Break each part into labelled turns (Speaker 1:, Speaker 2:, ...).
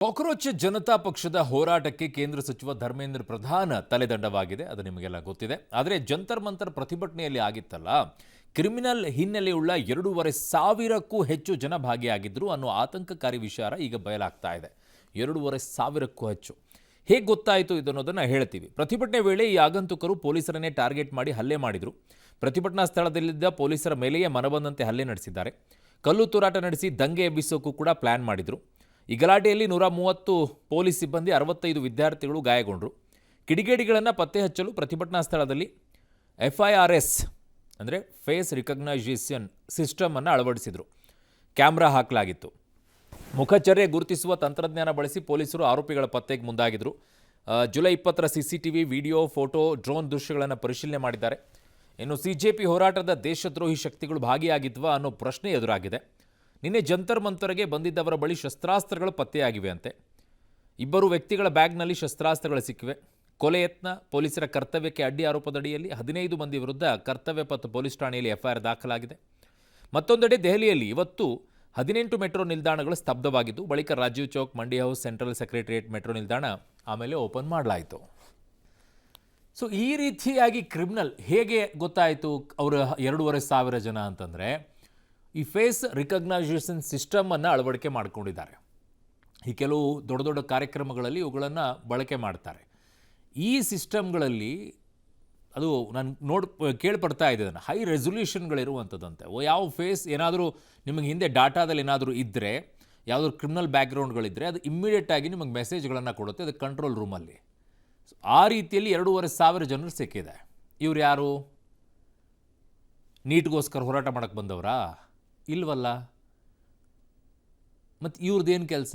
Speaker 1: Cockroach Janata ಪಕ್ಷದ ಹೋರಾಟಕ್ಕೆ ಕೇಂದ್ರ ಸಚಿವ ಧರ್ಮೇಂದ್ರ ಪ್ರಧಾನ್ ತಲೆದಂಡವಾಗಿದೆ. ಅದು ನಿಮಗೆಲ್ಲ ಗೊತ್ತಿದೆ. ಆದರೆ ಜಂತರ್ ಮಂತರ್ ಪ್ರತಿಭಟನೆಯಲ್ಲಿ ಆಗಿತ್ತಲ್ಲ, ಕ್ರಿಮಿನಲ್ ಹಿನ್ನೆಲೆಯುಳ್ಳ 2,500ಕ್ಕೂ ಹೆಚ್ಚು ಜನ ಭಾಗಿಯಾಗಿದ್ದರು ಅನ್ನೋ ಆತಂಕಕಾರಿ ವಿಚಾರ ಈಗ ಬಯಲಾಗ್ತಾ ಇದೆ. 2,500ಕ್ಕೂ ಹೆಚ್ಚು. ಹೇಗೆ ಗೊತ್ತಾಯಿತು ಇದನ್ನೋದನ್ನು ಹೇಳ್ತೀವಿ. ಪ್ರತಿಭಟನೆ ವೇಳೆ ಈ ಆಗಂತುಕರು ಪೊಲೀಸರನ್ನೇ ಟಾರ್ಗೆಟ್ ಮಾಡಿ ಹಲ್ಲೆ ಮಾಡಿದರು. ಪ್ರತಿಭಟನಾ ಸ್ಥಳದಲ್ಲಿದ್ದ ಪೊಲೀಸರ ಮೇಲೆಯೇ ಮನಬಂದಂತೆ ಹಲ್ಲೆ ನಡೆಸಿದ್ದಾರೆ. ಕಲ್ಲು ತೂರಾಟ ನಡೆಸಿ ದಂಗೆ ಎಬ್ಬಿಸೋಕ್ಕೂ ಕೂಡ ಪ್ಲಾನ್ ಮಾಡಿದರು. ಈ ಗಲಾಟೆಯಲ್ಲಿ 130 ಪೊಲೀಸ್ ಸಿಬ್ಬಂದಿ, 65 ವಿದ್ಯಾರ್ಥಿಗಳು ಗಾಯಗೊಂಡರು. ಕಿಡಿಗೇಡಿಗಳನ್ನು ಪತ್ತೆ ಹಚ್ಚಲು ಪ್ರತಿಭಟನಾ ಸ್ಥಳದಲ್ಲಿ FIRS ಅಂದರೆ ಫೇಸ್ ರಿಕಗ್ನೈಸೇಷನ್ ಸಿಸ್ಟಮನ್ನು ಅಳವಡಿಸಿದರು. ಕ್ಯಾಮ್ರಾ ಹಾಕಲಾಗಿತ್ತು. ಮುಖಚರ್ಯೆ ಗುರುತಿಸುವ ತಂತ್ರಜ್ಞಾನ ಬಳಸಿ ಪೊಲೀಸರು ಆರೋಪಿಗಳ ಪತ್ತೆಗೆ ಮುಂದಾಗಿದ್ದರು. ಜುಲೈ 20ರ CCTV ವಿಡಿಯೋ, ಫೋಟೋ, ಡ್ರೋನ್ ದೃಶ್ಯಗಳನ್ನು ಪರಿಶೀಲನೆ ಮಾಡಿದ್ದಾರೆ. ಇನ್ನು CJP ಹೋರಾಟದ ದೇಶದ್ರೋಹಿ ಶಕ್ತಿಗಳು ಭಾಗಿಯಾಗಿದ್ವಾ ಅನ್ನೋ ಪ್ರಶ್ನೆ ಎದುರಾಗಿದೆ. ನಿನ್ನೆ ಜಂತರ್ ಮಂತರ್ಗೆ ಬಂದಿದ್ದವರ ಬಳಿ ಶಸ್ತ್ರಾಸ್ತ್ರಗಳು ಪತ್ತೆಯಾಗಿವೆ ಅಂತೆ. 2 ವ್ಯಕ್ತಿಗಳ ಬ್ಯಾಗ್ನಲ್ಲಿ ಶಸ್ತ್ರಾಸ್ತ್ರಗಳು ಸಿಕ್ಕಿವೆ. ಕೊಲೆ ಯತ್ನ, ಪೊಲೀಸರ ಕರ್ತವ್ಯಕ್ಕೆ ಅಡ್ಡಿ ಆರೋಪದಡಿಯಲ್ಲಿ 15 ಮಂದಿ ವಿರುದ್ಧ ಕರ್ತವ್ಯ ಪಥ ಪೊಲೀಸ್ ಠಾಣೆಯಲ್ಲಿ FIR ದಾಖಲಾಗಿದೆ. ಮತ್ತೊಂದೆಡೆ ದೆಹಲಿಯಲ್ಲಿ ಇವತ್ತು 18 ಮೆಟ್ರೋ ನಿಲ್ದಾಣಗಳು ಸ್ತಬ್ಧವಾಗಿದ್ದು, ಬಳಿಕ ರಾಜೀವ್ ಚೌಕ್, ಮಂಡಿ ಹೌಸ್, ಸೆಂಟ್ರಲ್ ಸೆಕ್ರೆಟರಿಯೇಟ್ ಮೆಟ್ರೋ ನಿಲ್ದಾಣ ಆಮೇಲೆ ಓಪನ್ ಮಾಡಲಾಯಿತು. ಸೊ ಈ ರೀತಿಯಾಗಿ ಕ್ರಿಮಿನಲ್ ಹೇಗೆ ಗೊತ್ತಾಯಿತು ಅವರು 2,500 ಜನ ಅಂತಂದರೆ, ಈ ಫೇಸ್ ರಿಕಗ್ನೈಸೇಷನ್ ಸಿಸ್ಟಮನ್ನು ಅಳವಡಿಕೆ ಮಾಡಿಕೊಂಡಿದ್ದಾರೆ. ಈ ಕೆಲವು ದೊಡ್ಡ ದೊಡ್ಡ ಕಾರ್ಯಕ್ರಮಗಳಲ್ಲಿ ಇವುಗಳನ್ನು ಬಳಕೆ ಮಾಡ್ತಾರೆ. ಈ ಸಿಸ್ಟಮ್ಗಳಲ್ಲಿ ಅದು ನಾನು ಕೇಳ್ಪಡ್ತಾ ಇದೆ, ಹೈ ರೆಸೊಲ್ಯೂಷನ್ಗಳಿರುವಂಥದ್ದಂತೆ. ಯಾವ ಫೇಸ್ ಏನಾದರೂ ನಿಮಗೆ ಹಿಂದೆ ಡಾಟಾದಲ್ಲಿ ಏನಾದರೂ ಇದ್ದರೆ, ಯಾವುದಾದ್ರು ಕ್ರಿಮಿನಲ್ ಬ್ಯಾಕ್ಗ್ರೌಂಡ್ಗಳಿದ್ದರೆ ಅದು ಇಮ್ಮಿಡಿಯೇಟಾಗಿ ನಿಮಗೆ ಮೆಸೇಜ್ಗಳನ್ನು ಕೊಡುತ್ತೆ, ಅದು ಕಂಟ್ರೋಲ್ ರೂಮಲ್ಲಿ. ಆ ರೀತಿಯಲ್ಲಿ 2,500 ಜನರು ಸಿಕ್ಕಿದೆ. ಇವ್ರು ಯಾರು? ನೀಟ್ಗೋಸ್ಕರ ಹೋರಾಟ ಮಾಡೋಕ್ಕೆ ಬಂದವರಾ? ಇಲ್ವಲ್ಲ. ಮತ್ತು ಇವ್ರದ್ದೇನು ಕೆಲಸ?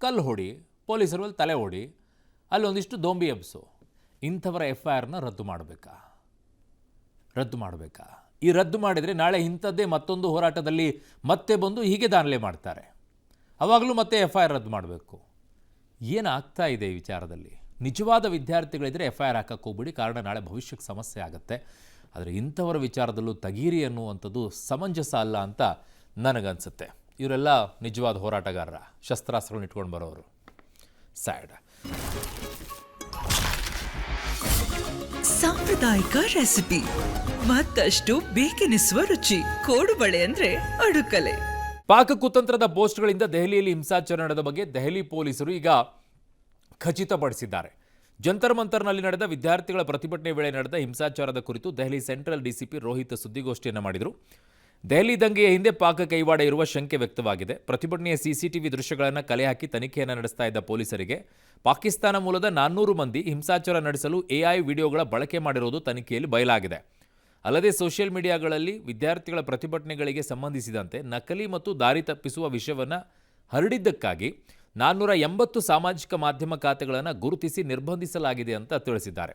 Speaker 1: ಕಲ್ಲು ಹೊಡಿ, ಪೊಲೀಸರ ಮೇಲೆ ತಲೆ ಹೊಡಿ, ಅಲ್ಲೊಂದಿಷ್ಟು ದೊಂಬಿ ಎಬ್ಸು. ಇಂಥವರ FIRನ ರದ್ದು ಮಾಡಬೇಕಾ? ಈ ರದ್ದು ಮಾಡಿದರೆ ನಾಳೆ ಇಂಥದ್ದೇ ಮತ್ತೊಂದು ಹೋರಾಟದಲ್ಲಿ ಮತ್ತೆ ಬಂದು ಹೀಗೆ ದಾಖಲೆ ಮಾಡ್ತಾರೆ. ಆವಾಗಲೂ ಮತ್ತೆ FIR ರದ್ದು ಮಾಡಬೇಕು. ಏನಾಗ್ತಾ ಇದೆ ಈ ವಿಚಾರದಲ್ಲಿ? ನಿಜವಾದ ವಿದ್ಯಾರ್ಥಿಗಳಿದ್ದರೆ FIR ಹಾಕಕ್ಕೆ ಹೋಗ್ಬಿಡಿ, ಕಾರಣ ನಾಳೆ ಭವಿಷ್ಯಕ್ಕೆ ಸಮಸ್ಯೆ ಆಗುತ್ತೆ. ಆದರೆ ಇಂಥವರ ವಿಚಾರದಲ್ಲೂ ತಗೀರಿ ಅನ್ನುವಂಥದ್ದು ಸಮಂಜಸ ಅಲ್ಲ ಅಂತ ನನಗನ್ಸುತ್ತೆ. ಇವರೆಲ್ಲ ನಿಜವಾದ ಹೋರಾಟಗಾರರ, ಶಸ್ತ್ರಾಸ್ತ್ರಗಳನ್ನ ಇಟ್ಕೊಂಡು ಬರೋರು. ಸ್ಯಾಡ್.
Speaker 2: ಸಾಂಪ್ರದಾಯಿಕ ರೆಸಿಪಿ, ಮತ್ತಷ್ಟು ಬೇಕೆನಿಸುವ ರುಚಿ. ಕೋಡುಬಳೆ ಅಂದ್ರೆ ಅಡುಕಲೆ.
Speaker 1: ಪಾಕ ಕುತಂತ್ರದ ಪೋಸ್ಟ್ಗಳಿಂದ ದೆಹಲಿಯಲ್ಲಿ ಹಿಂಸಾಚಾರ ನಡೆದ ಬಗ್ಗೆ ದೆಹಲಿ ಪೊಲೀಸರು ಈಗ ಖಚಿತಪಡಿಸಿದ್ದಾರೆ. ಜಂತರ್ ಮಂತರ್ನಲ್ಲಿ ನಡೆದ ವಿದ್ಯಾರ್ಥಿಗಳ ಪ್ರತಿಭಟನೆ ವೇಳೆ ನಡೆದ ಹಿಂಸಾಚಾರದ ಕುರಿತು ದೆಹಲಿ ಸೆಂಟ್ರಲ್ DCP ರೋಹಿತ್ ಸುದ್ದಿಗೋಷ್ಠಿಯನ್ನು ಮಾಡಿದರು. ದೆಹಲಿ ದಂಗೆಯ ಹಿಂದೆ ಪಾಕ ಕೈವಾಡ ಇರುವ ಶಂಕೆ ವ್ಯಕ್ತವಾಗಿದೆ. ಪ್ರತಿಭಟನೆಯ CCTV ದೃಶ್ಯಗಳನ್ನು ಕಲೆ ಹಾಕಿ ತನಿಖೆಯನ್ನು ನಡೆಸ್ತಾ ಇದ್ದ ಪೊಲೀಸರಿಗೆ ಪಾಕಿಸ್ತಾನ ಮೂಲದ 400 ಮಂದಿ ಹಿಂಸಾಚಾರ ನಡೆಸಲು AI ವಿಡಿಯೋಗಳ ಬಳಕೆ ಮಾಡಿರುವುದು ತನಿಖೆಯಲ್ಲಿ ಬಯಲಾಗಿದೆ. ಅಲ್ಲದೆ ಸೋಷಿಯಲ್ ಮೀಡಿಯಾಗಳಲ್ಲಿ ವಿದ್ಯಾರ್ಥಿಗಳ ಪ್ರತಿಭಟನೆಗಳಿಗೆ ಸಂಬಂಧಿಸಿದಂತೆ ನಕಲಿ ಮತ್ತು ದಾರಿ ತಪ್ಪಿಸುವ ವಿಷಯವನ್ನು ಹರಡಿದ್ದಕ್ಕಾಗಿ 480 ಸಾಮಾಜಿಕ ಮಾಧ್ಯಮ ಖಾತೆಗಳನ್ನು ಗುರುತಿಸಿ ನಿರ್ಬಂಧಿಸಲಾಗಿದೆ ಅಂತ ತಿಳಿಸಿದ್ದಾರೆ.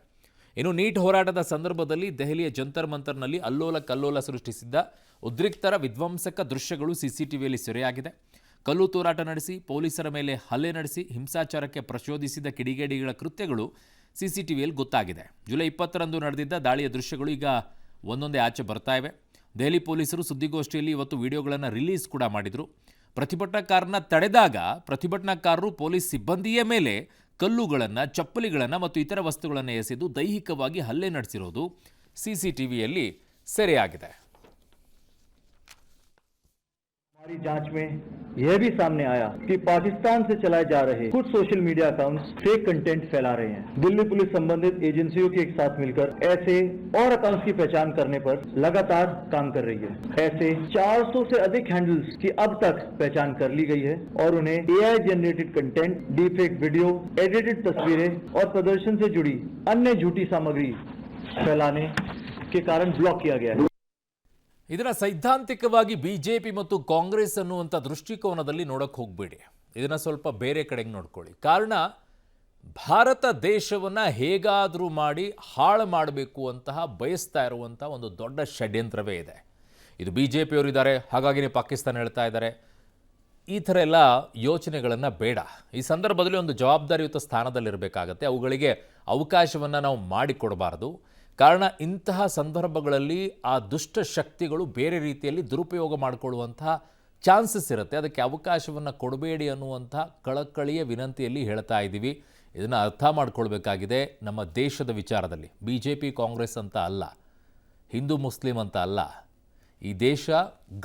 Speaker 1: ಇನ್ನು ನೀಟ್ ಹೋರಾಟದ ಸಂದರ್ಭದಲ್ಲಿ ದೆಹಲಿಯ ಜಂತರ್ ಮಂತರ್ನಲ್ಲಿ ಅಲ್ಲೋಲ ಕಲ್ಲೋಲ ಸೃಷ್ಟಿಸಿದ್ದ ಉದ್ರಿಕ್ತರ ವಿಧ್ವಂಸಕ ದೃಶ್ಯಗಳು CCTVಯಲ್ಲಿ ಸೆರೆಯಾಗಿದೆ. ಕಲ್ಲು ತೂರಾಟ ನಡೆಸಿ ಪೊಲೀಸರ ಮೇಲೆ ಹಲ್ಲೆ ನಡೆಸಿ ಹಿಂಸಾಚಾರಕ್ಕೆ ಪ್ರಚೋದಿಸಿದ ಕಿಡಿಗೇಡಿಗಳ ಕೃತ್ಯಗಳು CCTVಯಲ್ಲಿ ಗೊತ್ತಾಗಿದೆ. ಜುಲೈ 20ರಂದು ನಡೆದಿದ್ದ ದಾಳಿಯ ದೃಶ್ಯಗಳು ಈಗ ಒಂದೊಂದೇ ಆಚೆ ಬರ್ತಾ ಇವೆ. ದೆಹಲಿ ಪೊಲೀಸರು ಸುದ್ದಿಗೋಷ್ಠಿಯಲ್ಲಿ ಇವತ್ತು ವಿಡಿಯೋಗಳನ್ನು ರಿಲೀಸ್ ಕೂಡ ಮಾಡಿದರು. ಪ್ರತಿಭಟನಾಕಾರನ ತಡೆದಾಗ ಪ್ರತಿಭಟನಾಕಾರರು ಪೊಲೀಸ್ ಸಿಬ್ಬಂದಿಯ ಮೇಲೆ ಕಲ್ಲುಗಳನ್ನು, ಚಪ್ಪಲಿಗಳನ್ನು ಮತ್ತು ಇತರ ವಸ್ತುಗಳನ್ನು ಎಸೆದು ದೈಹಿಕವಾಗಿ ಹಲ್ಲೆ ನಡೆಸಿರೋದು CCTVಯಲ್ಲಿ ಸೆರೆಯಾಗಿದೆ.
Speaker 3: हमारी जांच में यह भी सामने आया कि पाकिस्तान से चलाए जा रहे कुछ social media accounts fake content फैला रहे हैं. दिल्ली पुलिस संबंधित एजेंसियों के एक साथ मिलकर ऐसे और अकाउंट्स की पहचान करने पर लगातार काम कर रही है. ऐसे 400 से अधिक हैंडल्स की अब तक पहचान कर ली गई है और उन्हें AI generated content, deepfake video, edited तस्वीरें और प्रदर्शन से जुड़ी अन्य झूठी सामग्री फैलाने के कारण ब्लॉक किया गया है.
Speaker 1: ಇದನ್ನು ಸೈದ್ಧಾಂತಿಕವಾಗಿ BJP ಮತ್ತು ಕಾಂಗ್ರೆಸ್ ಅನ್ನುವಂಥ ದೃಷ್ಟಿಕೋನದಲ್ಲಿ ನೋಡೋಕ್ಕೆ ಹೋಗಬೇಡಿ. ಇದನ್ನು ಸ್ವಲ್ಪ ಬೇರೆ ಕಡೆಗೆ ನೋಡ್ಕೊಳ್ಳಿ. ಕಾರಣ ಭಾರತ ದೇಶವನ್ನು ಹೇಗಾದರೂ ಮಾಡಿ ಹಾಳು ಮಾಡಬೇಕು ಅಂತಹ ಬಯಸ್ತಾ ಇರುವಂಥ ಒಂದು ದೊಡ್ಡ ಷಡ್ಯಂತ್ರವೇ ಇದೆ. ಇದು BJPಯವರಿದ್ದಾರೆ, ಹಾಗಾಗಿನೇ ಪಾಕಿಸ್ತಾನ ಹೇಳ್ತಾ ಇದ್ದಾರೆ. ಈ ಥರ ಎಲ್ಲ ಯೋಚನೆಗಳನ್ನು ಬೇಡ. ಈ ಸಂದರ್ಭದಲ್ಲಿ ಒಂದು ಜವಾಬ್ದಾರಿಯುತ ಸ್ಥಾನದಲ್ಲಿರಬೇಕಾಗತ್ತೆ. ಅವುಗಳಿಗೆ ಅವಕಾಶವನ್ನು ನಾವು ಮಾಡಿಕೊಡಬಾರ್ದು. ಕಾರಣ ಇಂತಹ ಸಂದರ್ಭಗಳಲ್ಲಿ ಆ ದುಷ್ಟ ಶಕ್ತಿಗಳು ಬೇರೆ ರೀತಿಯಲ್ಲಿ ದುರುಪಯೋಗ ಮಾಡಿಕೊಳ್ಳುವಂತಹ ಚಾನ್ಸಸ್ ಇರುತ್ತೆ. ಅದಕ್ಕೆ ಅವಕಾಶವನ್ನು ಕೊಡಬೇಡಿ ಅನ್ನುವಂಥ ಕಳಕಳಿಯ ವಿನಂತಿಯಲ್ಲಿ ಹೇಳ್ತಾ ಇದ್ದೀವಿ. ಇದನ್ನು ಅರ್ಥ ಮಾಡ್ಕೊಳ್ಬೇಕಾಗಿದೆ. ನಮ್ಮ ದೇಶದ ವಿಚಾರದಲ್ಲಿ BJP ಕಾಂಗ್ರೆಸ್ ಅಂತ ಅಲ್ಲ, ಹಿಂದೂ ಮುಸ್ಲಿಂ ಅಂತ ಅಲ್ಲ. ಈ ದೇಶ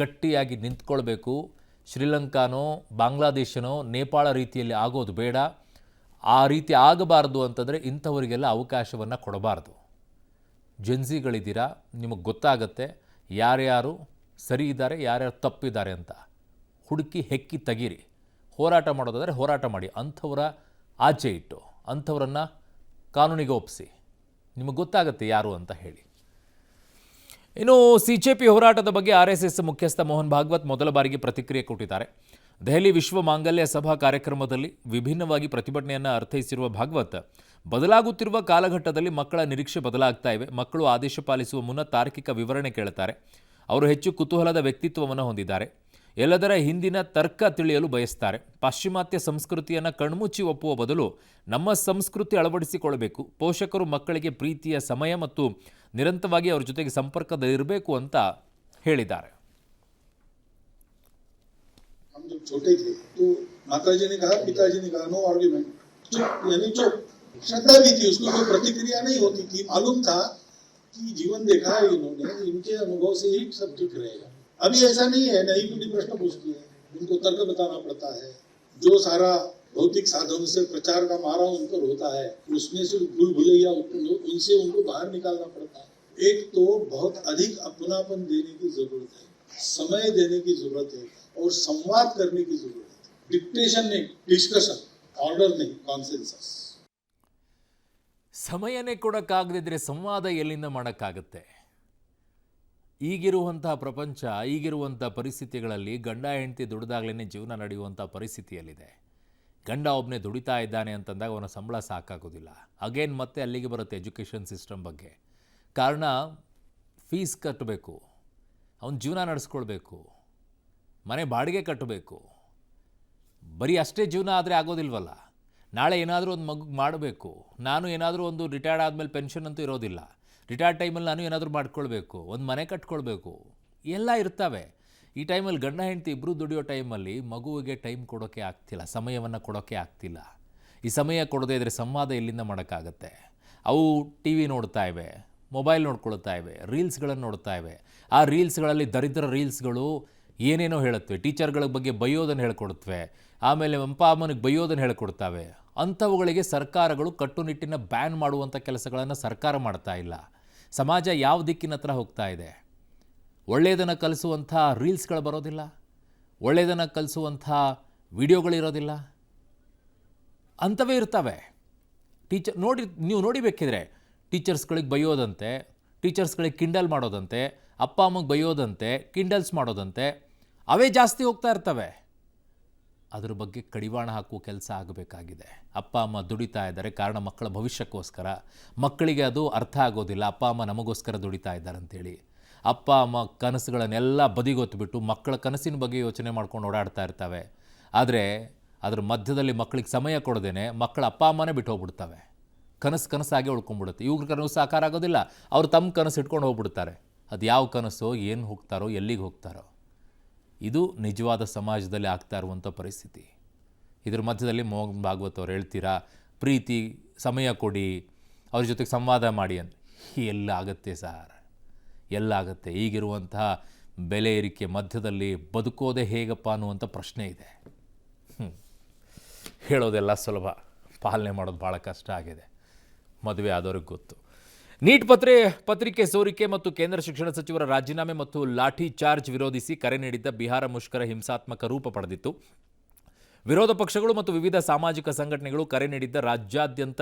Speaker 1: ಗಟ್ಟಿಯಾಗಿ ನಿಂತ್ಕೊಳ್ಬೇಕು. ಶ್ರೀಲಂಕಾನೋ ಬಾಂಗ್ಲಾದೇಶನೋ ನೇಪಾಳ ರೀತಿಯಲ್ಲಿ ಆಗೋದು ಬೇಡ. ಆ ರೀತಿ ಆಗಬಾರ್ದು ಅಂತಂದರೆ ಇಂಥವರಿಗೆಲ್ಲ ಅವಕಾಶವನ್ನು ಕೊಡಬಾರ್ದು. ಜೆನ್ಸಿಗಳಿದ್ದೀರಾ, ನಿಮಗೆ ಗೊತ್ತಾಗತ್ತೆ ಯಾರ್ಯಾರು ಸರಿ ಇದ್ದಾರೆ, ಯಾರ್ಯಾರು ತಪ್ಪಿದ್ದಾರೆ ಅಂತ. ಹುಡುಕಿ ಹೆಕ್ಕಿ ತೆಗೀರಿ. ಹೋರಾಟ ಮಾಡೋದಾದರೆ ಹೋರಾಟ ಮಾಡಿ, ಅಂಥವರ ಆಚೆ ಇಟ್ಟು ಅಂಥವರನ್ನು ಕಾನೂನಿಗೆ ಒಪ್ಪಿಸಿ. ನಿಮಗೆ ಗೊತ್ತಾಗತ್ತೆ ಯಾರು ಅಂತ ಹೇಳಿ. ಇನ್ನು CJP ಹೋರಾಟದ ಬಗ್ಗೆ RSS ಮುಖ್ಯಸ್ಥ ಮೋಹನ್ ಭಾಗವತ್ ಮೊದಲ ಬಾರಿಗೆ ಪ್ರತಿಕ್ರಿಯೆ ಕೊಟ್ಟಿದ್ದಾರೆ. ದೆಹಲಿ ವಿಶ್ವ ಮಾಂಗಲ್ಯ ಸಭಾ ಕಾರ್ಯಕ್ರಮದಲ್ಲಿ ವಿಭಿನ್ನವಾಗಿ ಪ್ರತಿಭಟನೆಯನ್ನು ಅರ್ಥೈಸಿರುವ ಭಾಗವತ್, ಬದಲಾಗುತ್ತಿರುವ ಕಾಲಘಟ್ಟದಲ್ಲಿ ಮಕ್ಕಳ ನಿರೀಕ್ಷೆ ಬದಲಾಗ್ತಾ ಇವೆ. ಮಕ್ಕಳು ಆದೇಶ ಪಾಲಿಸುವ ಮುನ್ನ ತಾರ್ಕಿಕ ವಿವರಣೆ ಕೇಳುತ್ತಾರೆ. ಅವರು ಹೆಚ್ಚು ಕುತೂಹಲದ ವ್ಯಕ್ತಿತ್ವವನ್ನು ಹೊಂದಿದ್ದಾರೆ. ಎಲ್ಲದರ ಹಿಂದಿನ ತರ್ಕ ತಿಳಿಯಲು ಬಯಸ್ತಾರೆ. ಪಾಶ್ಚಿಮಾತ್ಯ ಸಂಸ್ಕೃತಿಯನ್ನು ಕಣ್ಮುಚ್ಚಿ ಒಪ್ಪುವ ಬದಲು ನಮ್ಮ ಸಂಸ್ಕೃತಿ ಅಳವಡಿಸಿಕೊಳ್ಳಬೇಕು. ಪೋಷಕರು ಮಕ್ಕಳಿಗೆ ಪ್ರೀತಿಯ ಸಮಯ ಮತ್ತು ನಿರಂತರವಾಗಿ ಅವರ ಜೊತೆಗೆ ಸಂಪರ್ಕದಲ್ಲಿರಬೇಕು ಅಂತ ಹೇಳಿದ್ದಾರೆ.
Speaker 4: हम जब छोटे थे तो माताजी ने कहा, पिताजी ने कहा, नो आर्ग्यूमेंट, चुप यानी चुप. श्रद्धा भी थी, उसको कोई प्रतिक्रिया नहीं होती थी. मालूम था कि जीवन देखा है इन्होंने, इनके अनुभव से ही सब ठीक रहेगा. अभी ऐसा नहीं है. नई पीढ़ी प्रश्न पूछती है, उनको तर्क बताना पड़ता है. जो सारा भौतिक साधन से प्रचार का मारा उन पर होता है, उसमें से भूल भुलैया उनसे उनको बाहर निकालना पड़ता है. एक तो बहुत अधिक अपनापन देने की जरूरत है, समय देने की जरूरत है और संवाद करने की जरूरत है. डिक्टेशन नहीं, डिस्कशन, ऑर्डर नहीं, कॉन्सेंसस.
Speaker 1: ಸಮಯನೇ ಕೊಡೋಕ್ಕಾಗದಿದ್ದರೆ ಸಂವಾದ ಎಲ್ಲಿಂದ ಮಾಡೋಕ್ಕಾಗತ್ತೆ? ಈಗಿರುವಂಥ ಪ್ರಪಂಚ, ಈಗಿರುವಂಥ ಪರಿಸ್ಥಿತಿಗಳಲ್ಲಿ ಗಂಡ ಹೆಂಡತಿ ದುಡಿದಾಗಲೇ ಜೀವನ ನಡೆಯುವಂಥ ಪರಿಸ್ಥಿತಿಯಲ್ಲಿದೆ. ಗಂಡ ಒಬ್ಬನೇ ದುಡಿತಾ ಇದ್ದಾನೆ ಅಂತಂದಾಗ ಅವನ ಸಂಬಳ ಸಾಕಾಗೋದಿಲ್ಲ. ಅಗೇನ್ ಮತ್ತೆ ಅಲ್ಲಿಗೆ ಬರುತ್ತೆ ಎಜುಕೇಷನ್ ಸಿಸ್ಟಮ್ ಬಗ್ಗೆ. ಕಾರಣ ಫೀಸ್ ಕಟ್ಟಬೇಕು, ಅವನ ಜೀವನ ನಡೆಸ್ಕೊಳ್ಬೇಕು, ಮನೆ ಬಾಡಿಗೆ ಕಟ್ಟಬೇಕು. ಬರೀ ಅಷ್ಟೇ ಜೀವನ ಆದರೆ ಆಗೋದಿಲ್ವಲ್ಲ. ನಾಳೆ ಏನಾದರೂ ಒಂದು ಮಗು ಮಾಡಬೇಕು. ನಾನು ಏನಾದರೂ ಒಂದು ರಿಟೈರ್ಡ್ ಆದಮೇಲೆ ಪೆನ್ಷನ್ ಅಂತೂ ಇರೋದಿಲ್ಲ. ರಿಟೈರ್ಡ್ ಟೈಮಲ್ಲಿ ನಾನು ಏನಾದರೂ ಮಾಡ್ಕೊಳ್ಬೇಕು, ಒಂದು ಮನೆ ಕಟ್ಕೊಳ್ಬೇಕು, ಎಲ್ಲ ಇರ್ತವೆ. ಈ ಟೈಮಲ್ಲಿ ಗಂಡ ಹೆಂಡತಿ ಇಬ್ಬರು ದುಡಿಯೋ ಟೈಮಲ್ಲಿ ಮಗುವಿಗೆ ಟೈಮ್ ಕೊಡೋಕ್ಕೆ ಆಗ್ತಿಲ್ಲ, ಸಮಯವನ್ನು ಕೊಡೋಕ್ಕೆ ಆಗ್ತಿಲ್ಲ. ಈ ಸಮಯ ಕೊಡದೇ ಇದ್ದರೆ ಸಂವಾದ ಎಲ್ಲಿಂದ ಮಾಡೋಕ್ಕಾಗತ್ತೆ? ಅವು TV ನೋಡ್ತಾ ಇವೆ, ಮೊಬೈಲ್ ನೋಡ್ಕೊಳ್ತಾ ಇವೆ, ರೀಲ್ಸ್ಗಳನ್ನು ನೋಡ್ತಾ ಇವೆ. ಆ ರೀಲ್ಸ್ಗಳಲ್ಲಿ ದರಿದ್ರ ರೀಲ್ಸ್ಗಳು ಏನೇನೋ ಹೇಳುತ್ತವೆ. ಟೀಚರ್ಗಳ ಬಗ್ಗೆ ಬೈಯೋದನ್ನು ಹೇಳ್ಕೊಡ್ತವೆ, ಆಮೇಲೆ ಅಪ್ಪ ಅಮ್ಮನಿಗೆ ಬೈಯೋದನ್ನು ಹೇಳ್ಕೊಡ್ತಾವೆ. ಅಂಥವುಗಳಿಗೆ ಸರ್ಕಾರಗಳು ಕಟ್ಟುನಿಟ್ಟಿನ ಬ್ಯಾನ್ ಮಾಡುವಂಥ ಕೆಲಸಗಳನ್ನು ಸರ್ಕಾರ ಮಾಡ್ತಾ ಇಲ್ಲ. ಸಮಾಜ ಯಾವ ದಿಕ್ಕಿನ ಹತ್ರ ಹೋಗ್ತಾ ಇದೆ? ಒಳ್ಳೆಯದನ್ನು ಕಲಿಸುವಂಥ ರೀಲ್ಸ್ಗಳು ಬರೋದಿಲ್ಲ, ಒಳ್ಳೆಯದನ್ನು ಕಲಿಸುವಂಥ ವಿಡಿಯೋಗಳಿರೋದಿಲ್ಲ, ಅಂಥವೇ ಇರ್ತವೆ. ನೀವು ನೋಡಿಬೇಕಿದ್ರೆ ಟೀಚರ್ಸ್ಗಳಿಗೆ ಬೈಯೋದಂತೆ, ಟೀಚರ್ಸ್ಗಳಿಗೆ ಕಿಂಡಲ್ ಮಾಡೋದಂತೆ, ಅಪ್ಪ ಅಮ್ಮಗೆ ಬೈಯೋದಂತೆ, ಕಿಂಡಲ್ಸ್ ಮಾಡೋದಂತೆ, ಅವೇ ಜಾಸ್ತಿ ಹೋಗ್ತಾ ಇರ್ತವೆ. ಅದ್ರ ಬಗ್ಗೆ ಕಡಿವಾಣ ಹಾಕುವ ಕೆಲಸ ಆಗಬೇಕಾಗಿದೆ. ಅಪ್ಪ ಅಮ್ಮ ದುಡಿತಾ ಇದ್ದಾರೆ ಕಾರಣ ಮಕ್ಕಳ ಭವಿಷ್ಯಕ್ಕೋಸ್ಕರ. ಮಕ್ಕಳಿಗೆ ಅದು ಅರ್ಥ ಆಗೋದಿಲ್ಲ, ಅಪ್ಪ ಅಮ್ಮ ನಮಗೋಸ್ಕರ ದುಡಿತಾ ಇದ್ದಾರೆ ಅಂತೇಳಿ. ಅಪ್ಪ ಅಮ್ಮ ಕನಸುಗಳನ್ನೆಲ್ಲ ಬದಿಗೊತ್ತುಬಿಟ್ಟು ಮಕ್ಕಳ ಕನಸಿನ ಬಗ್ಗೆ ಯೋಚನೆ ಮಾಡ್ಕೊಂಡು ಓಡಾಡ್ತಾ ಇರ್ತವೆ. ಆದರೆ ಅದ್ರ ಮಧ್ಯದಲ್ಲಿ ಮಕ್ಕಳಿಗೆ ಸಮಯ ಕೊಡದೇನೆ ಮಕ್ಕಳ ಅಪ್ಪ ಅಮ್ಮನೇ ಬಿಟ್ಟು ಹೋಗ್ಬಿಡ್ತವೆ. ಕನಸಾಗೆ ಉಳ್ಕೊಂಡ್ಬಿಡುತ್ತೆ. ಇವ್ರ ಕನಸು ಸಾಕಾರ ಆಗೋದಿಲ್ಲ, ಅವ್ರು ತಮ್ಮ ಕನಸು ಇಟ್ಕೊಂಡು ಹೋಗ್ಬಿಡ್ತಾರೆ. ಅದು ಯಾವ ಕನಸೋ, ಏನು ಹೋಗ್ತಾರೋ, ಎಲ್ಲಿಗೆ ಹೋಗ್ತಾರೋ. ಇದು ನಿಜವಾದ ಸಮಾಜದಲ್ಲಿ ಆಗ್ತಾ ಇರುವಂಥ ಪರಿಸ್ಥಿತಿ. ಇದ್ರ ಮಧ್ಯದಲ್ಲಿ ಮೋಹನ್ ಭಾಗವತ್ ಅವ್ರು ಹೇಳ್ತೀರಾ ಪ್ರೀತಿ, ಸಮಯ ಕೊಡಿ, ಅವ್ರ ಜೊತೆಗೆ ಸಂವಾದ ಮಾಡಿ ಅಂತ. ಎಲ್ಲ ಆಗುತ್ತೆ ಸರ್, ಎಲ್ಲ ಆಗುತ್ತೆ. ಈಗಿರುವಂತಹ ಬೆಲೆ ಏರಿಕೆ ಮಧ್ಯದಲ್ಲಿ ಬದುಕೋದೇ ಹೇಗಪ್ಪ ಅನ್ನುವಂಥ ಪ್ರಶ್ನೆ ಇದೆ. ಹೇಳೋದೆಲ್ಲ ಸುಲಭ, ಪಾಲನೆ ಮಾಡೋದು ಭಾಳ ಕಷ್ಟ ಆಗಿದೆ. ಮದುವೆ ಆದವ್ರಿಗೆ ಗೊತ್ತು. ನೀಟ್ ಪತ್ರಿಕೆ ಸೋರಿಕೆ ಮತ್ತು ಕೇಂದ್ರ ಶಿಕ್ಷಣ ಸಚಿವರ ರಾಜೀನಾಮೆ ಮತ್ತು ಲಾಠಿ ಚಾರ್ಜ್ ವಿರೋಧಿಸಿ ಕರೆ ನೀಡಿದ್ದ ಬಿಹಾರ ಮುಷ್ಕರ ಹಿಂಸಾತ್ಮಕ ರೂಪ ಪಡೆದಿತ್ತು. ವಿರೋಧ ಪಕ್ಷಗಳು ಮತ್ತು ವಿವಿಧ ಸಾಮಾಜಿಕ ಸಂಘಟನೆಗಳು ಕರೆ ನೀಡಿದ್ದ ರಾಜ್ಯಾದ್ಯಂತ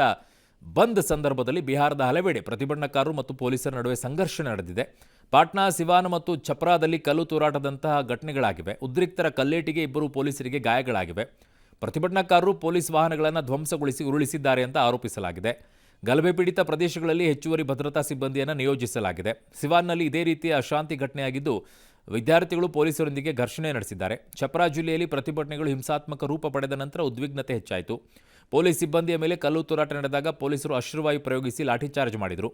Speaker 1: ಬಂದ್ ಸಂದರ್ಭದಲ್ಲಿ ಬಿಹಾರದ ಹಲವೆಡೆ ಪ್ರತಿಭಟನಾಕಾರರು ಮತ್ತು ಪೊಲೀಸರ ನಡುವೆ ಸಂಘರ್ಷ ನಡೆದಿದೆ. ಪಾಟ್ನಾ, ಸಿವಾನ್ ಮತ್ತು ಛಪ್ರಾದಲ್ಲಿ ಕಲ್ಲು ತೂರಾಟದಂತಹ ಘಟನೆಗಳಾಗಿವೆ. ಉದ್ರಿಕ್ತರ ಕಲ್ಲೇಟಿಗೆ ಇಬ್ಬರು ಪೊಲೀಸರಿಗೆ ಗಾಯಗಳಾಗಿವೆ. ಪ್ರತಿಭಟನಾಕಾರರು ಪೊಲೀಸ್ ವಾಹನಗಳನ್ನು ಧ್ವಂಸಗೊಳಿಸಿ ಉರುಳಿಸಿದ್ದಾರೆ ಅಂತ ಆರೋಪಿಸಲಾಗಿದೆ. ಗಲಭೆ ಪೀಡಿತ ಪ್ರದೇಶಗಳಲ್ಲಿ ಹೆಚ್ಚುವರಿ ಭದ್ರತಾ ಸಿಬ್ಬಂದಿಯನ್ನು ನಿಯೋಜಿಸಲಾಗಿದೆ. ಸಿವಾನ್ನಲ್ಲಿ ಇದೇ ರೀತಿಯ ಅಶಾಂತಿ ಘಟನೆಯಾಗಿದ್ದು ವಿದ್ಯಾರ್ಥಿಗಳು ಪೊಲೀಸರೊಂದಿಗೆ ಘರ್ಷಣೆ ನಡೆಸಿದ್ದಾರೆ. ಛಪ್ರಾ ಜಿಲ್ಲೆಯಲ್ಲಿ ಪ್ರತಿಭಟನೆಗಳು ಹಿಂಸಾತ್ಮಕ ರೂಪ ಪಡೆದ ನಂತರ ಉದ್ವಿಗ್ನತೆ ಹೆಚ್ಚಾಯಿತು. ಪೊಲೀಸ್ ಸಿಬ್ಬಂದಿಯ ಮೇಲೆ ಕಲ್ಲು ತೂರಾಟ ನಡೆದಾಗ ಪೊಲೀಸರು ಅಶ್ರುವಾಯು ಪ್ರಯೋಗಿಸಿ ಲಾಠಿ ಚಾರ್ಜ್ ಮಾಡಿದರು.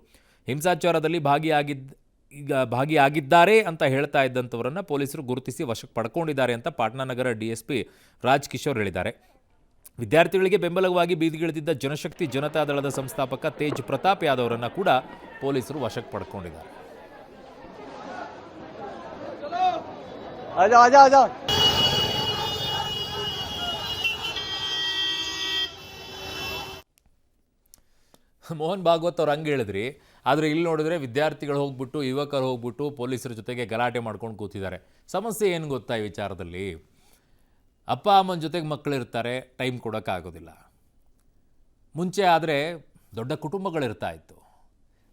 Speaker 1: ಹಿಂಸಾಚಾರದಲ್ಲಿ ಭಾಗಿಯಾಗಿದ್ದ ಈಗ ಭಾಗಿಯಾಗಿದ್ದಾರೆ ಅಂತ ಹೇಳ್ತಾ ಇದ್ದಂಥವರನ್ನು ಪೊಲೀಸರು ಗುರುತಿಸಿ ವಶಕ್ಕೆ ಪಡ್ಕೊಂಡಿದ್ದಾರೆ ಅಂತ ಪಾಟ್ನಾನಗರ DSP ರಾಜ್ ಕಿಶೋರ್ ಹೇಳಿದ್ದಾರೆ. ವಿದ್ಯಾರ್ಥಿಗಳಿಗೆ ಬೆಂಬಲವಾಗಿ ಬೀದಿಗಿಳಿದಿದ್ದ ಜನಶಕ್ತಿ ಜನತಾದಳದ ಸಂಸ್ಥಾಪಕ ತೇಜ್ ಪ್ರತಾಪ್ ಯಾದವ್ ಅವರನ್ನು ಕೂಡ ಪೊಲೀಸರು ವಶಕ್ಕೆ ಪಡ್ಕೊಂಡಿದ್ದಾರೆ.
Speaker 5: आजा आजा आजा
Speaker 1: ಮೋಹನ್ ಭಾಗವತ್ ಅವ್ರು ಹಂಗೆ ಹೇಳಿದ್ರಿ, ಆದರೆ ಇಲ್ಲಿ ನೋಡಿದ್ರೆ ವಿದ್ಯಾರ್ಥಿಗಳು ಹೋಗ್ಬಿಟ್ಟು ಯುವಕರು ಹೋಗ್ಬಿಟ್ಟು ಪೊಲೀಸರ ಜೊತೆಗೆ ಗಲಾಟೆ ಮಾಡ್ಕೊಂಡು ಕೂತಿದ್ದಾರೆ. ಸಮಸ್ಯೆ ಏನು ಗೊತ್ತಾ ಈ ವಿಚಾರದಲ್ಲಿ? ಅಪ್ಪ ಅಮ್ಮನ ಜೊತೆಗೆ ಮಕ್ಕಳಿರ್ತಾರೆ, ಟೈಮ್ ಕೊಡೋಕ್ಕಾಗೋದಿಲ್ಲ. ಮುಂಚೆ ಆದರೆ ದೊಡ್ಡ ಕುಟುಂಬಗಳಿರ್ತಾ ಇತ್ತು.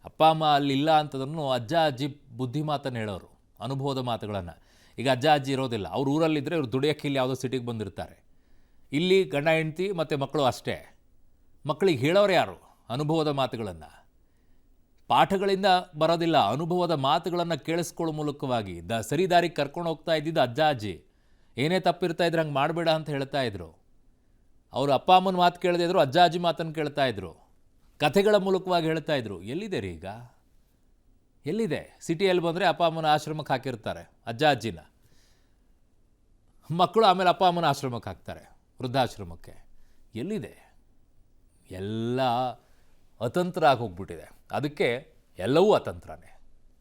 Speaker 1: ಅಪ್ಪ ಅಮ್ಮ ಅಲ್ಲಿಲ್ಲ ಅಂತದನ್ನು ಅಜ್ಜ ಅಜ್ಜಿ ಬುದ್ಧಿ ಮಾತನ್ನು ಹೇಳೋರು, ಅನುಭವದ ಮಾತುಗಳನ್ನು. ಈಗ ಅಜ್ಜ ಅಜ್ಜಿ ಇರೋದಿಲ್ಲ, ಅವ್ರು ಊರಲ್ಲಿದ್ದರೆ ಇವ್ರು ದುಡಿಯೋಕ್ಕೆ ಇಲ್ಲಿ ಯಾವುದೋ ಸಿಟಿಗೆ ಬಂದಿರ್ತಾರೆ. ಇಲ್ಲಿ ಗಂಡ ಹೆಂಡತಿ ಮತ್ತು ಮಕ್ಕಳು ಅಷ್ಟೇ. ಮಕ್ಕಳಿಗೆ ಹೇಳೋರು ಯಾರು? ಅನುಭವದ ಮಾತುಗಳನ್ನು. ಪಾಠಗಳಿಂದ ಬರೋದಿಲ್ಲ, ಅನುಭವದ ಮಾತುಗಳನ್ನು ಕೇಳಿಸ್ಕೊಳ್ಳೋ ಮೂಲಕವಾಗಿ ಸರಿದಾರಿಗೆ ಕರ್ಕೊಂಡು ಹೋಗ್ತಾ ಇದ್ದಿದ್ದು ಅಜ್ಜ ಅಜ್ಜಿ. ಏನೇ ತಪ್ಪಿರ್ತಾ ಇದ್ರೆ ಹಂಗೆ ಮಾಡಬೇಡ ಅಂತ ಹೇಳ್ತಾ ಇದ್ರು. ಅವರು ಅಪ್ಪ ಅಮ್ಮನ ಮಾತು ಕೇಳದೇ ಇದ್ರು, ಅಜ್ಜ ಅಜ್ಜಿ ಮಾತನ್ನು ಕೇಳ್ತಾ ಇದ್ರು, ಕಥೆಗಳ ಮೂಲಕವಾಗಿ ಹೇಳ್ತಾ ಇದ್ರು. ಎಲ್ಲಿದೆ ರೀ ಈಗ? ಎಲ್ಲಿದೆ? ಸಿಟಿಯಲ್ಲಿ ಬಂದರೆ ಅಪ್ಪ ಅಮ್ಮನ ಆಶ್ರಮಕ್ಕೆ ಹಾಕಿರ್ತಾರೆ ಅಜ್ಜ ಅಜ್ಜಿನ, ಮಕ್ಕಳು ಆಮೇಲೆ ಅಪ್ಪ ಅಮ್ಮನ ಆಶ್ರಮಕ್ಕೆ ಹಾಕ್ತಾರೆ, ವೃದ್ಧಾಶ್ರಮಕ್ಕೆ. ಎಲ್ಲಿದೆ? ಎಲ್ಲ ಅತಂತ್ರ ಆಗಿ ಹೋಗ್ಬಿಟ್ಟಿದೆ. ಅದಕ್ಕೆ ಎಲ್ಲವೂ ಅತಂತ್ರನೇ.